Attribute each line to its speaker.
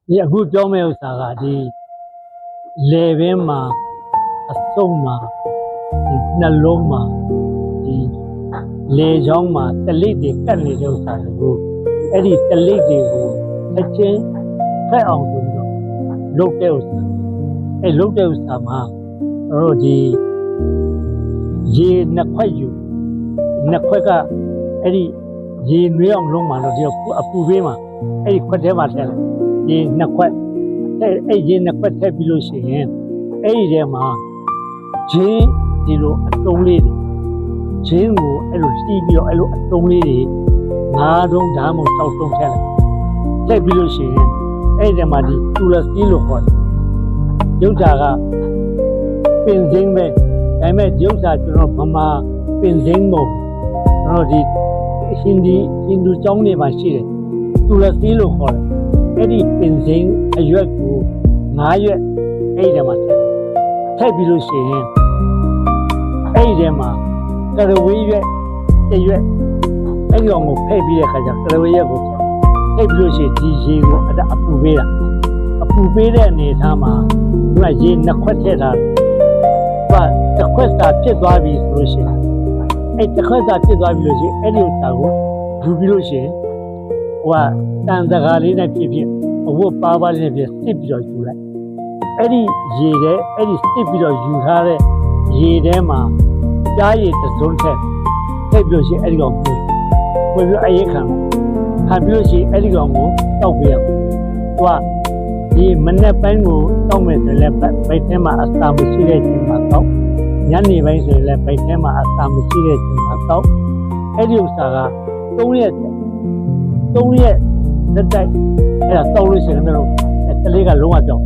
Speaker 1: ဒီအခုပြောမယ့်ဥစ္စာကဒီလေဘင်းမှာအစုံမှာဒီနှလုံးမှာဒီလေချောင်းမှာတလိပ်တွေကတ်နေတဲ့ဥစ္စာကိုအဲ့ဒီတလိပ်တွေကိုအချင်းဖက်အောင်ဆိုပြီးတော့လုပ်တဲ့ဥစ္စာအဲ့လုပ်တဲ့ဥစ္စာမှာတို့ဒီရေနှစ်ခွက်ယူနှစ်ခွက်ကအဲ့ဒီရေနွေးအောင်လုံးမှာတော့ဒီအပူပေးမှာအဲ့ဒီခွက်ထဲမှာထည့်လိုက်ရေနှစ်ခွက်အဲ့ရေနှစ်ခွက်ထည့်ပြီးလို့ရှိရင်အဲ့ဒီထဲမှာဂျင်းဒီလိုအတုံးလေးတွေဂျင်းကိုအဲ့လိုတီးပြီးတော့အဲ့လိုအတုံးလေးတွေငါးတုံးဓာတ်မုံ6တုံးထည့်လိုက်ပြီးလို့ရှိရင်အဲ့ဒီထဲမှာဒီတူလစီလို့ခေါ်တယ်ရုပ်ဓာတ်ကပင်စင်းပဲဒါပေမဲ့ရုပ်ဓာတ်ကျွန်တော်ဗမာပင်စင်းမို့ကျွန်တော်ဒီဟိန္ဒူကျောင်းတွေမှာရှိတယ်တူလစီလို့ခေါ်တယ်အဲ့ဒီပင်စင်းအရွက်ကို9ရွက်အဲ့ဒီထဲမှာထည့်ပြီးလို့ရှိရင်အဲ့ဒီထဲမှာကရဝေးရွက်1ရွက်အဲ့ဒီအောင်ကိုဖဲ့ပြီးတဲ့အခါကျကရဝေးရွက်ကိုထည့်ပြီးလို့ရှိရင်ဒီရေကိုအပူပေးတာအပူပေးတဲ့အနေအထားမှာဒီကရေနှစ်ခွက်ထည့်ထားတယ်တစ်ခွက်စာဖြစ်သွားပြီဆိုလို့ရှိရင်အဲ့တစ်ခွက်စာဖြစ်သွားပြီလို့ရှိရင်အဲ့ဒီဥစ္စာကိုယူပြီးလို့ရှိရင်ဟိုကတန်တကားလေးနဲ့ဖြစ်ဖြစ်အဝတ်ပါလေးနဲ့ဖြစ်စစ်ပြီးတော့ယူလိုက်အဲ့ဒီရေထဲအဲ့ဒီစစ်ပြီးတော့ယူထားတဲ့ရေထဲမှာကြားရည်တစ်စုံထည့်ပြီးလို့ရှိရင်အဲ့ဒီကောင်ပြီးပြီးအရေးခံပြီးလို့ရှိရင်အဲ့ဒီကောင်ကိုတောက်ပြရအောင်ဟိုကဒီမနေ့ပိုင်းကိုတောက်မယ်ဆိုရင်လည်းဗိတ်ထဲမှာအစာမရှိတဲ့ချိန်မှာတောက်ညနေပိုင်းဆိုရင်လည်းဗိတ်ထဲမှာအစာမရှိတဲ့ချိန်မှာတောက်အဲ့ဒီဥစ္စာက3ရက်တက်တိုက်အဲ့ဒါတောက်လို့ရှိရင်လည်းကလေးကလုံးဝကြောက်